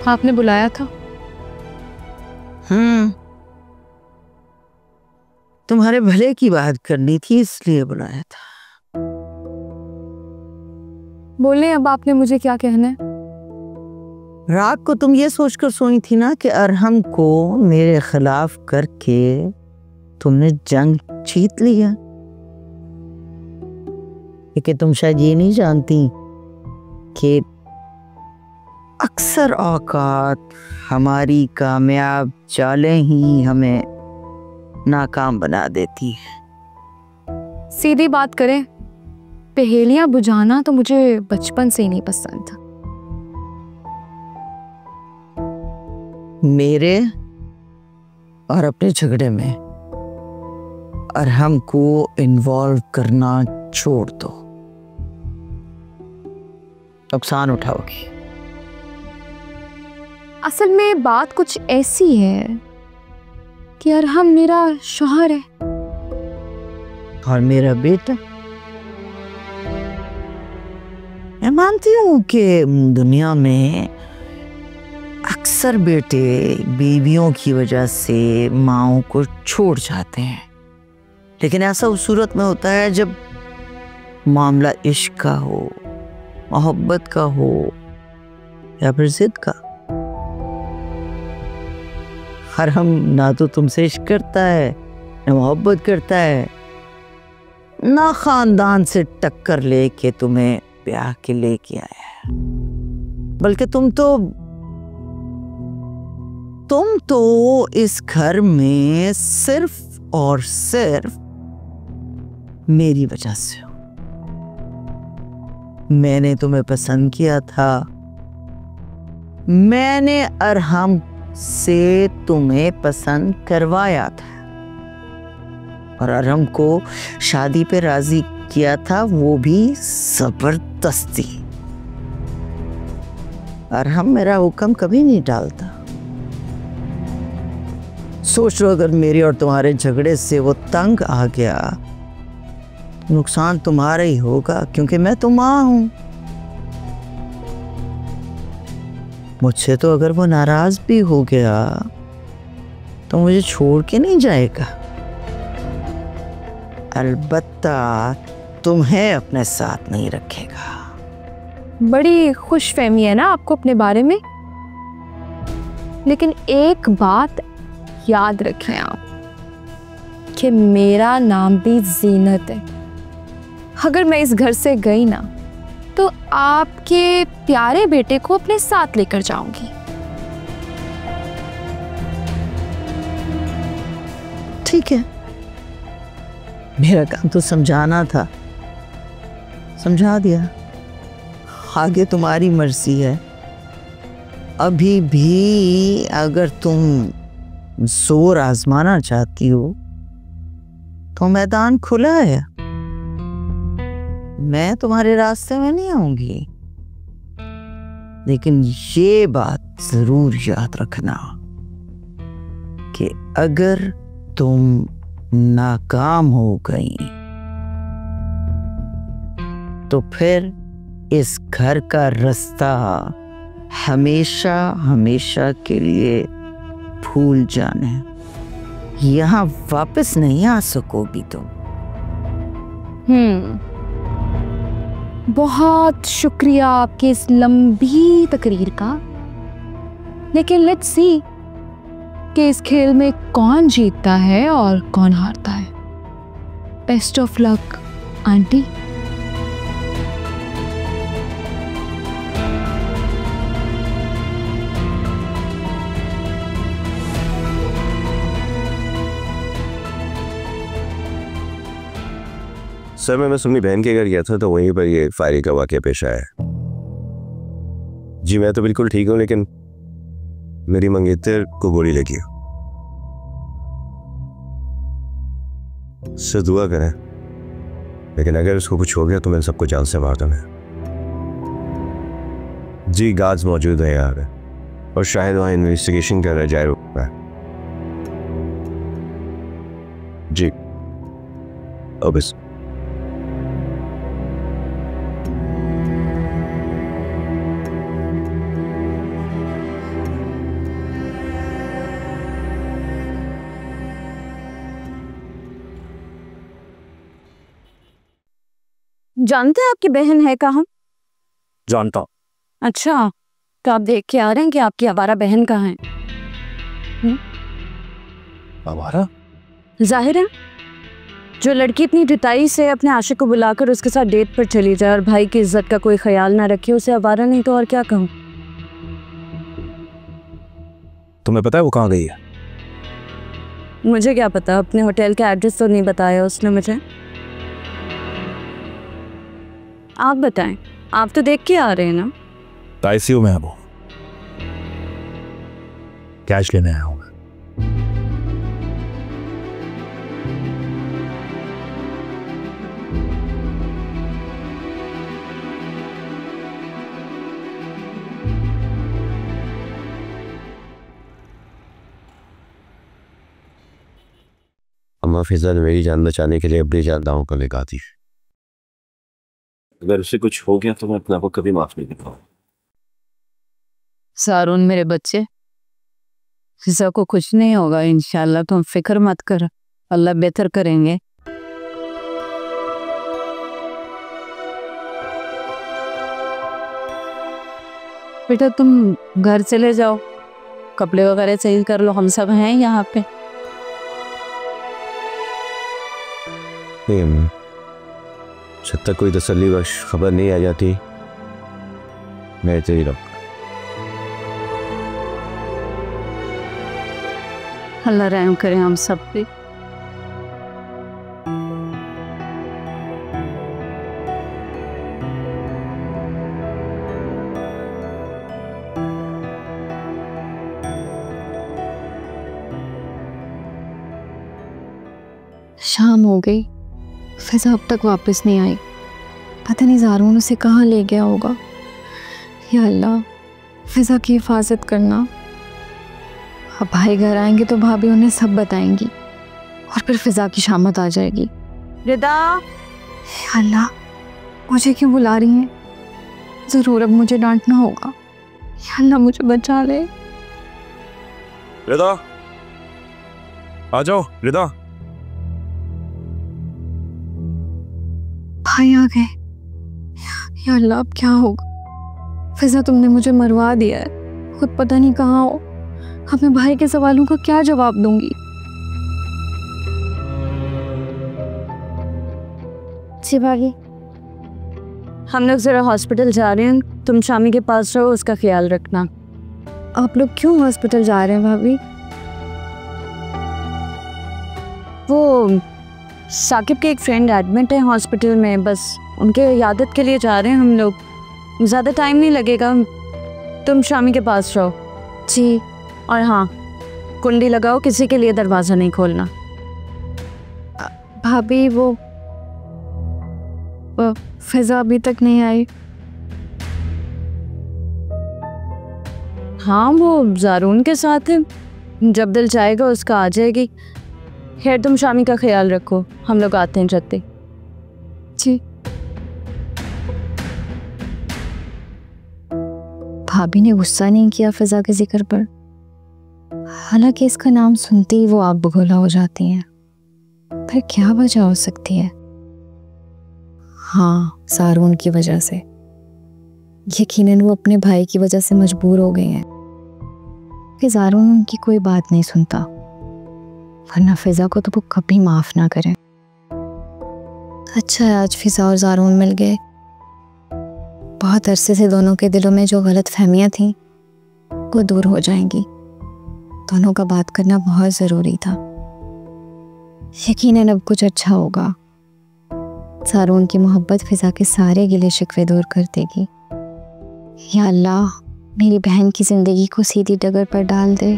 आपने बुलाया था? तुम्हारे भले की बात करनी थी इसलिए बुलाया था। बोले अब आपने मुझे क्या कहना है? रात को तुम ये सोचकर सोई थी ना कि अरहम को मेरे खिलाफ करके तुमने जंग जीत लिया, क्योंकि तुम शायद ये नहीं जानती कि अक्सर औकात हमारी कामयाब चालें ही हमें नाकाम बना देती है। सीधी बात करें, पहेलियां बुझाना तो मुझे बचपन से ही नहीं पसंद था। मेरे और अपने झगड़े में अरहम को इन्वॉल्व करना छोड़ दो, नुकसान उठाओगी। असल में बात कुछ ऐसी है कि अरहम मेरा शौहर है और मेरा बेटा। मैं मानती हूँ कि दुनिया में अक्सर बेटे बीवियों की वजह से माओं को छोड़ जाते हैं, लेकिन ऐसा उस सूरत में होता है जब मामला इश्क का हो, मोहब्बत का हो या फिर जिद का। अरहम ना तो तुमसे इश्क करता है, ना मोहब्बत करता है, ना खानदान से टक्कर लेके तुम्हें ब्याह के लेके आया है, बल्कि तुम तो इस घर में सिर्फ और सिर्फ मेरी वजह से हो। मैंने तुम्हें पसंद किया था, मैंने अरहम से तुम्हें पसंद करवाया था और अरहम को शादी पे राजी किया था, वो भी जबरदस्ती। अरहम मेरा हुक्म कभी नहीं टालता। सोच लो, अगर मेरे और तुम्हारे झगड़े से वो तंग आ गया, नुकसान तुम्हारा ही होगा, क्योंकि मैं तो मां हूं। मुझसे तो अगर वो नाराज भी हो गया तो मुझे छोड़ के नहीं जाएगा, अलबत्ता तुम्हें अपने साथ नहीं रखेगा। बड़ी खुशफहमी है ना आपको अपने बारे में, लेकिन एक बात याद रखें आप कि मेरा नाम भी जीनत है। अगर मैं इस घर से गई ना तो आपके प्यारे बेटे को अपने साथ लेकर जाऊंगी। ठीक है, मेरा काम तो समझाना था, समझा दिया, आगे तुम्हारी मर्जी है। अभी भी अगर तुम जोर आजमाना चाहती हो तो मैदान खुला है, मैं तुम्हारे रास्ते में नहीं आऊंगी, लेकिन ये बात जरूर याद रखना कि अगर तुम नाकाम हो गई तो फिर इस घर का रास्ता हमेशा हमेशा के लिए भूल जाना है, यहां वापस नहीं आ सकोगी तुम। बहुत शुक्रिया आपकी इस लंबी तकरीर का, लेकिन लेट्स सी कि इस खेल में कौन जीतता है और कौन हारता है। Best of luck aunty. Sir मैं अपनी बहन के घर गया था तो वहीं पर ये फायरिंग का वाकया पेश आया। जी मैं तो बिल्कुल ठीक हूँ, लेकिन मेरी मंगेतर को गोली लगी। सर दुआ करें, लेकिन अगर उसको कुछ हो गया तो मैं सबको जान से मार दूंगा। जी गार्ड्स मौजूद है यहाँ पे और शायद वहाँ इन्वेस्टिगेशन कर रहा है जायरो पे। जी अब इस जानते हैं आपकी बहन है कहाँ? जानता हूँ। अच्छा, तो आप देख के आ रहे हैं कि आपकी आवारा बहन कहाँ है? आवारा? जाहिर है, जो लड़की इतनी ढिठाई से अपने आशिक को बुलाकर उसके साथ डेट पर चली जाए और भाई की इज्जत का कोई ख्याल ना रखे, उसे आवारा नहीं तो और क्या कहूँ। तुम्हें पता है वो कहाँ गई है? मुझे क्या पता, अपने होटल का एड्रेस तो नहीं बताया उसने मुझे। आप बताएं, आप तो देख के आ रहे हैं ना? आईसीयू में है वो, कैश लेने आया हूँ। अम्मा फिजा ने मेरी जान बचाने के लिए अपनी जान दांव पर लगा दी। अगर उसे कुछ हो गया तो मैं अपने आप को कभी माफ नहीं कर पाऊंगा। सारून मेरे बच्चे, फिजा को कुछ नहीं होगा इंशाल्लाह, तुम फिक्र मत कर, अल्लाह बेहतर करेंगे। बेटा तुम घर चले जाओ, कपड़े वगैरह चेंज कर लो, हम सब हैं यहाँ पे। जब तक कोई तसल्ली बख्श खबर नहीं आ जाती मैं तेरी रख। अल्लाह रहम करे हम सब पे। शाम हो गई, फिजा अब तक वापस नहीं आई। पता नहीं ज़ारून उसे कहाँ ले गया होगा। या अल्लाह, फिजा की हिफाजत करना। अब भाई घर आएंगे तो भाभी उन्हें सब बताएंगी और फिर फिजा की शामत आ जाएगी। रिदा, या अल्लाह, मुझे क्यों बुला रही हैं? ज़रूर अब मुझे डांटना होगा। या अल्लाह, मुझे बचा ले। रिदा, आ जाओ रिदा। भाई आ गए। या अल्लाह, अब क्या होगा? फिजा, तुमने मुझे मरवा दिया है, खुद पता नहीं कहाँ हो। अब मैं भाई के सवालों का क्या जवाब दूंगी? जी भाभी, हम लोग जरा हॉस्पिटल जा रहे हैं, तुम शामी के पास रहो, उसका ख्याल रखना। आप लोग क्यों हॉस्पिटल जा रहे हैं भाभी? वो साकिब के एक फ्रेंड एडमिट है हॉस्पिटल में, बस उनके इयादत के लिए जा रहे हैं हम लोग। ज़्यादा टाइम नहीं लगेगा, तुम शामी के पास रहो। जी, और हाँ, कुंडी लगाओ, किसी के लिए दरवाज़ा नहीं खोलना। भाभी, वो फिजा अभी तक नहीं आई। हाँ, वो ज़ारून के साथ है, जब दिल चाहेगा उसका आ जाएगी। खैर, तुम शामी का ख्याल रखो, हम लोग आते हैं जल्दी। जी। भाभी ने गुस्सा नहीं किया फिजा के जिक्र पर, हालांकि इसका नाम सुनते ही वो आप बगोला हो जाती हैं। पर क्या वजह हो सकती है? हाँ, ज़ारून की वजह से। यकीनन वो अपने भाई की वजह से मजबूर हो गए हैं कि ज़ारून उनकी कोई बात नहीं सुनता, वरना फिजा को तो वो कभी माफ़ ना करें। अच्छा है आज फिजा और ज़ारून मिल गए। बहुत अरसे से दोनों के दिलों में जो गलत फहमियाँ थीं वो दूर हो जाएंगी। दोनों का बात करना बहुत ज़रूरी था। यकीनन अब कुछ अच्छा होगा। ज़ारून की मोहब्बत फिजा के सारे गिले शिकवे दूर कर देगी। या अल्लाह, मेरी बहन की ज़िंदगी को सीधी डगर पर डाल दे।